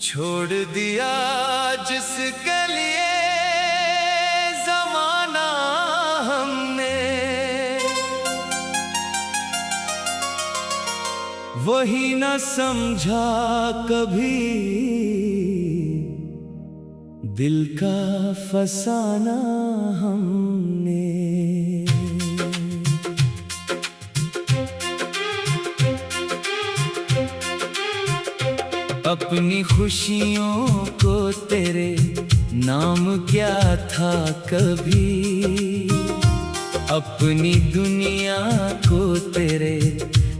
छोड़ दिया जिसके लिए जमाना हमने, वही न समझा कभी दिल का फसाना हमने। अपनी खुशियों को तेरे नाम क्या था कभी, अपनी दुनिया को तेरे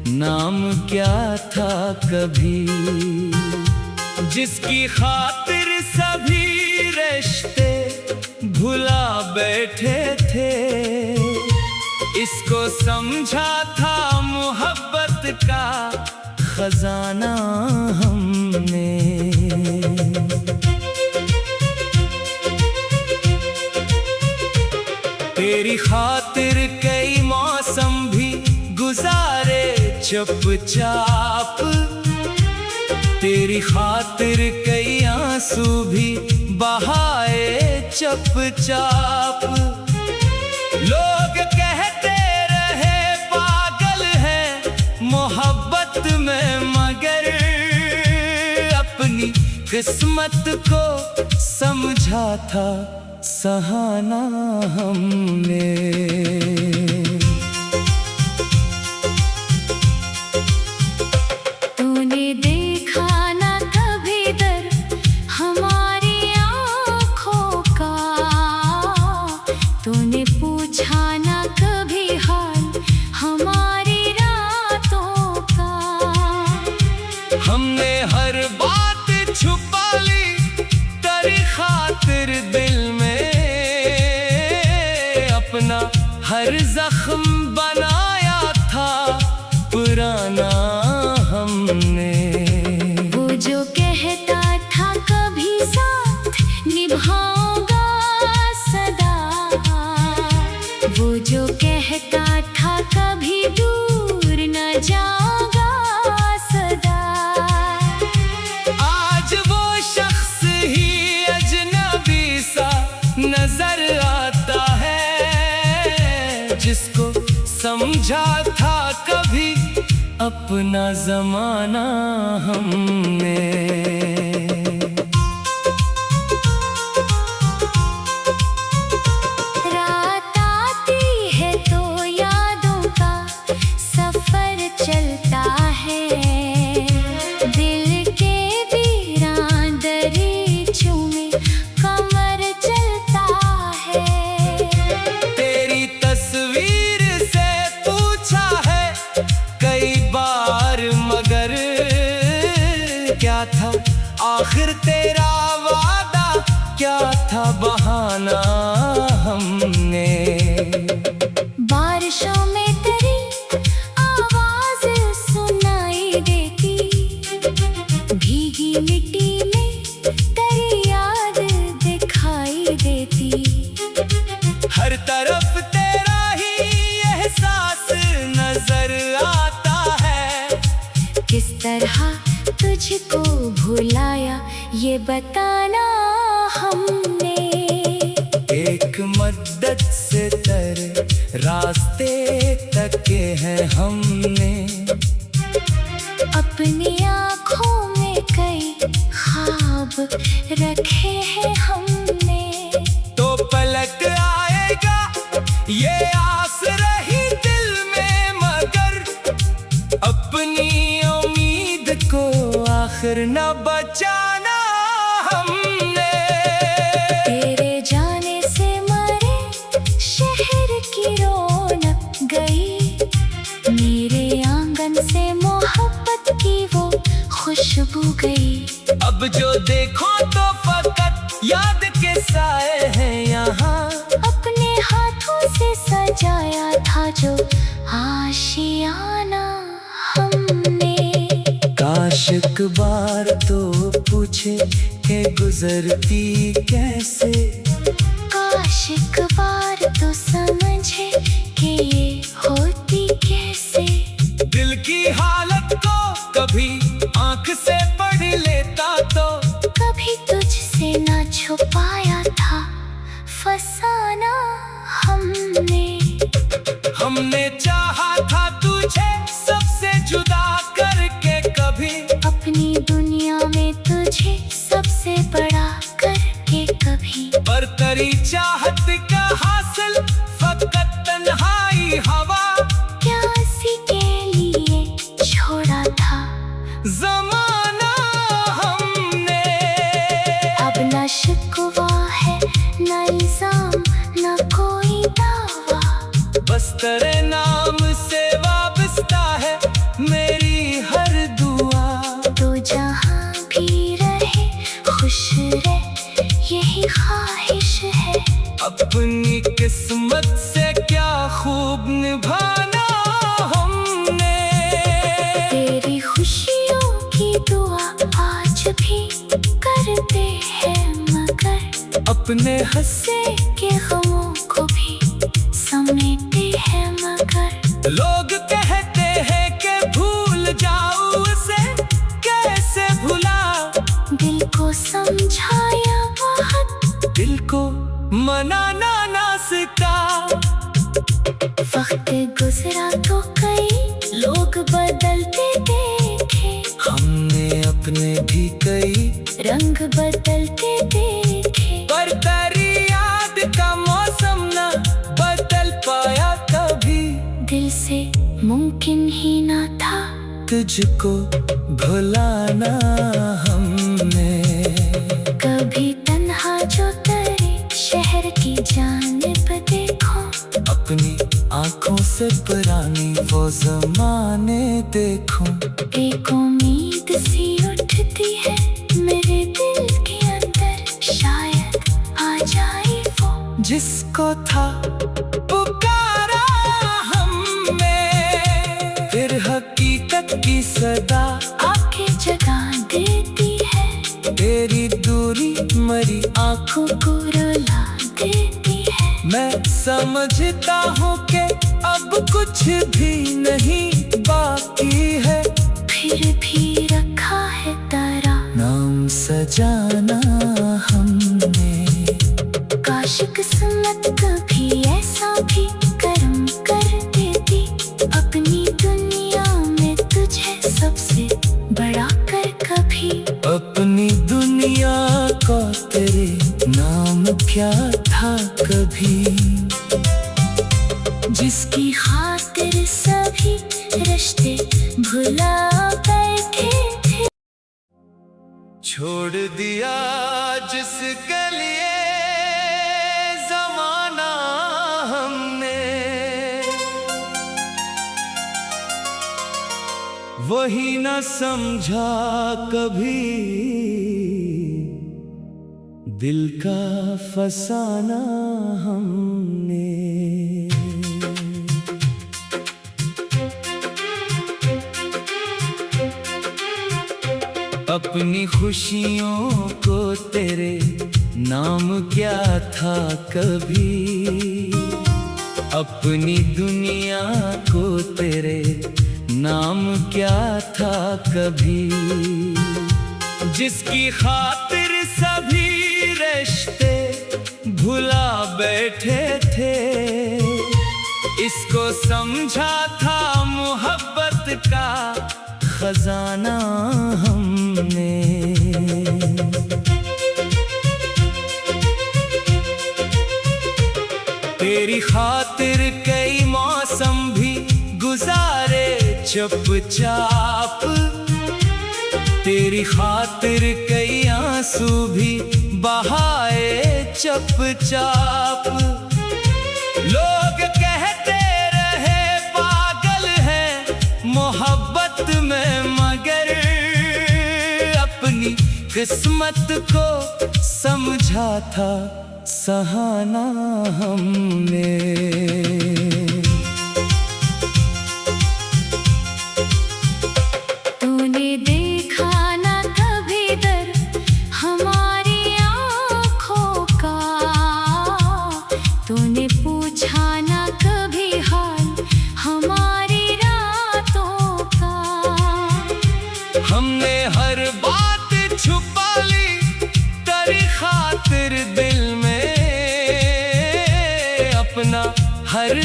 नाम क्या था कभी, जिसकी खातिर सभी रिश्ते भुला बैठे थे, इसको समझा था मोहब्बत का खजाना हमने। तेरी खातिर कई मौसम भी गुजारे चुपचाप, तेरी खातिर कई आंसू भी बहाए चुपचाप। लोग कहते रहे पागल है मोहब्बत में, मगर अपनी किस्मत को समझा था सहाना हमने। तूने देखा ना कभी दर्द हमारी आँखों का, तूने पूछा ना कभी हाल हमारी रातों का। हमने हर बात छुपा ली तेरी खातिर दिल में, अपना हर जख्म बनाया था पुराना हमने। वो जो कहता था कभी साथ निभाऊंगा सदा, वो जो कहता था कभी दूर न जाऊंगा सदा, आज वो शख्स ही अजनबी सा नजर आता है, जिसको समझा था कभी अपना जमाना हमने। रात आती है तो यादों का सफर चलता है, दिल के वीरान दरीचों में कमर चलता है। तेरी तस्वीर से पूछा है कई बार, मगर क्या था आखिर तेरा वादा, क्या था बहाना हमने। बारिशों में तेरी आवाज सुनाई देती, भीगी मिट्टी में तेरी याद दिखाई देती, हर तरफ तेरा ही एहसास नजर आता है। किस तरह तुझको भुलाया ये बताना हमने। एक मद्दत से तेरे रास्ते तके हैं हमने, अपनी आँखों में कई ख्वाब रखे हैं हमने। तो पलट आएगा ये आस रही दिल में, मगर अपनी उम्मीद को आखिर न बचाना हमने। तेरे जाने से मरे शहर की रौनक गई, मेरे आंगन से मोहब्बत की वो खुशबू गई। अब जो देखो तो फकत याद के साए हैं यहाँ, अपने हाथों से सजाया था जो आशियाना हमने। काश एक बार तो पूछे के गुजरती कैसे, काश एक बार तो समझे कि ये होती कैसे। दिल की हालत को कभी आंख से पढ़ लेता तो अपनी दुनिया में तुझे सबसे बड़ा करके कभी। पर तेरी चाहत का हासिल फकत तन्हाई हवा, क्या इसी के लिए छोड़ा था जमाना हमने। अब न शिकवा है न इल्जाम न कोई दावा, बस तेरे नाम से वाबस्ता है मेरी हर दुआ। तो जहाँ भी रहे खुश रहे यही ख्वाहिश है। अपनी किस्मत से क्या खूब निभाना हमने। तेरी खुशियों की दुआ आज भी करते हैं, मगर अपने हंसे के गमों को भी समेटे हैं। मगर लोग कहते हैं कि भूल जाऊं उसे, कैसे भुला। दिल को समझाया बहुत, दिल को मनाना ना सीखा। वक्त गुजरा तो कई लोग बदलते देखे, हमने अपने भी कई रंग बदलते देखे। पर तेरी याद का मौसम न बदल पाया कभी। दिल से मुमकिन ही ना था तुझको भुलाना हमने। कभी तन्हा जो तेरे शहर की जानिब देखो, अपनी आंखों से पुरानी वो ज़माने देखूं। एक उम्मीद सी उठती है मेरे दिल के अंदर, शायद आ जाए वो जिसको था पुकारा हमने। फिर हकीकत की सदा आके जगा देती है, तेरी दूरी मरी आंखों को रुला देती है। मैं समझता हूँ कि अब कुछ भी नहीं बाकी है। फिर भी रखा है तारा नाम सजाना हमने। काश किस्मत कभी ऐसा भी कर्म कर देती, अपनी दुनिया में तुझे सबसे बड़ा कर कभी। अपनी दुनिया को तेरे नाम क्या था कभी, जिसकी खातिर सभी रिश्ते भुला बैठे थे। छोड़ दिया जिसके लिए जमाना हमने, वही न समझा कभी दिल का फसाना हमने। अपनी खुशियों को तेरे नाम क्या था कभी, अपनी दुनिया को तेरे नाम क्या था कभी। जिसकी खातिर सभी रिश्ते भुला बैठे थे, इसको समझा था मोहब्बत का खजाना हमने। तेरी खातिर कई मौसम भी गुजारे चुपचाप, तेरी खातिर कई आंसू भी बहाए चुपचाप। लोग कहते रहे पागल है मोहब्बत में, मगर अपनी किस्मत को समझा था सहाना हमने। तूने देखा ना कभी दर्द हमारी आँखों का, तूने पूछा ना कभी हाल हमारी रातों का। हमने हर बात छुपा ली तेरी खातिर, दिल में अपना हर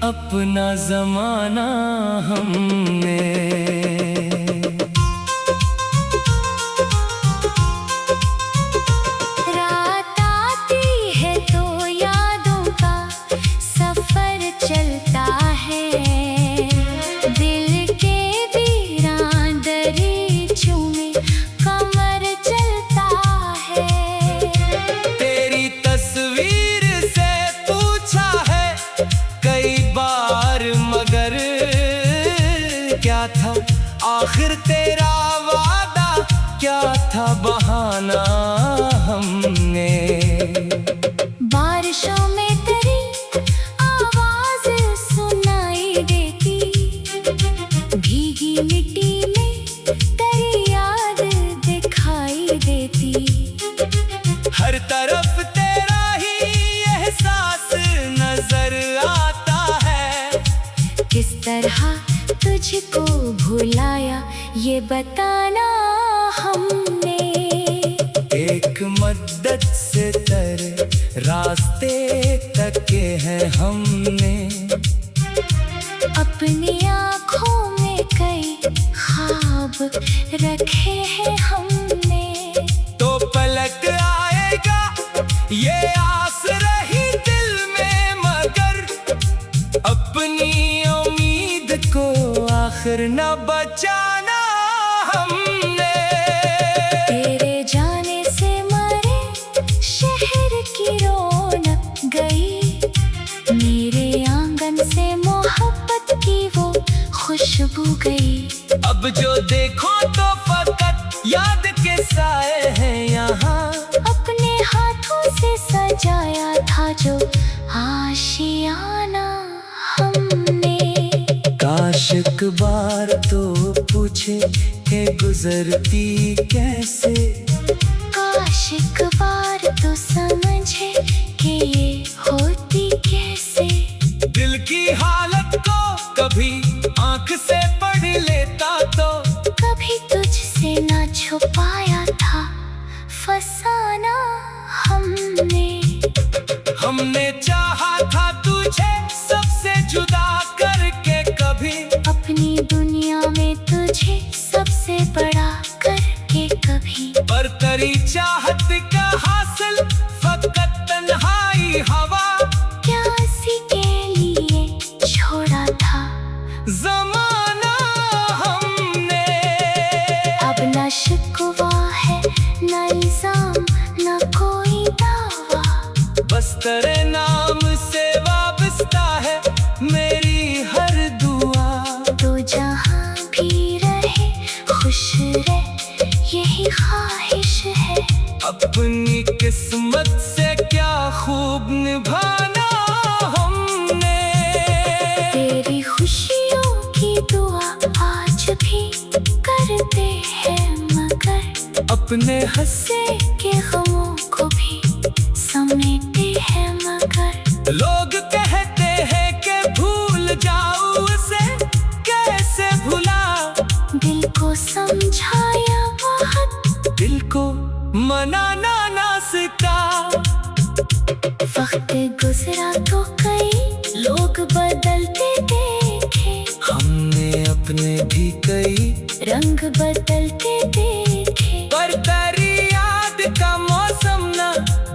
अपना जमाना हमने। रात आती है तो यादों का सफर चलता है, दिल के वीरान दरीचों में कमर चलता है। तेरी तस्वीर से पूछा है कई बार, मगर क्या था आखिर तेरा वादा, क्या था बहाना हमने। बारिशों में तेरी आवाज सुनाई देती, भीगी मिट्टी में तेरी याद दिखाई देती। हर तरफ तेरा ही एहसास नजर आता है, किस तरह तुझको भुलाया ये बताना हमने। एक मद्दत से तेरे रास्ते तके हैं हमने, अपनी आँखों में कई ख्वाब रखे हैं हमने। तो पलक आएगा ये आस रही दिल में, मगर अपनी उम्मीद को आखिर न बचाना हमने। तेरे जाने से मरे शहर की रौनक गई, मेरे आंगन से मोहब्बत की वो खुशबू गई। अब जो देखो तो फकत याद के साए हैं यहाँ, अपने हाथों से सजाया था जो आशियाना हमने। काश एक बार तो पूछे के गुजरती कैसे, काश एक बार तो समझे कि ये होती कैसे। दिल की हालत को कभी आंख से पढ़ लेता तो, कभी तुझसे ना छुपाया था फसाना हमने। हमने चाहा था तुझे सबसे जुदा करके कभी, अपनी दुनिया में तुझे सबसे बड़ा करके कभी। पर तेरी चाहत का हासिल फकत तन्हाई हवा, क्या इसी के लिए छोड़ा था जमाना हमने। अब न शिकवा है न इल्जाम न कोई दावा, बस तेरे नाम से वाबस्ता है मेरी हर दुआ। तो जहाँ भी रहे खुश रहे यही ख्वाहिश है। अपनी किस्मत से क्या खूब निभाना हमने। तेरी खुशियों की दुआ आज भी करते हैं, मगर अपने हंस से के गमों को भी समेटे हैं। मगर लोग कहते हैं कि भूल जाऊं उसे, कैसे भुला। दिल को समझाया बहुत, दिल को मनाना ना सीखा। वक्त गुजरा तो कई लोग बदलते देखे, हमने अपने भी कई रंग बदलते देखे। पर तेरी याद का मौसम ना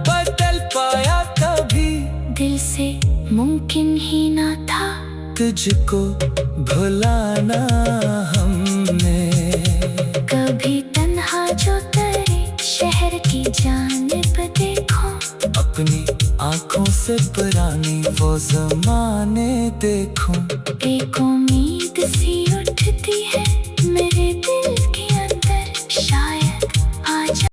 बदल पाया कभी। दिल से मुमकिन ही ना था तुझको भुलाना हमने। कभी तन्हा जो तेरे शहर की जानिब देखो, अपनी आंखों से पुरानी वो ज़माने देखूं। एक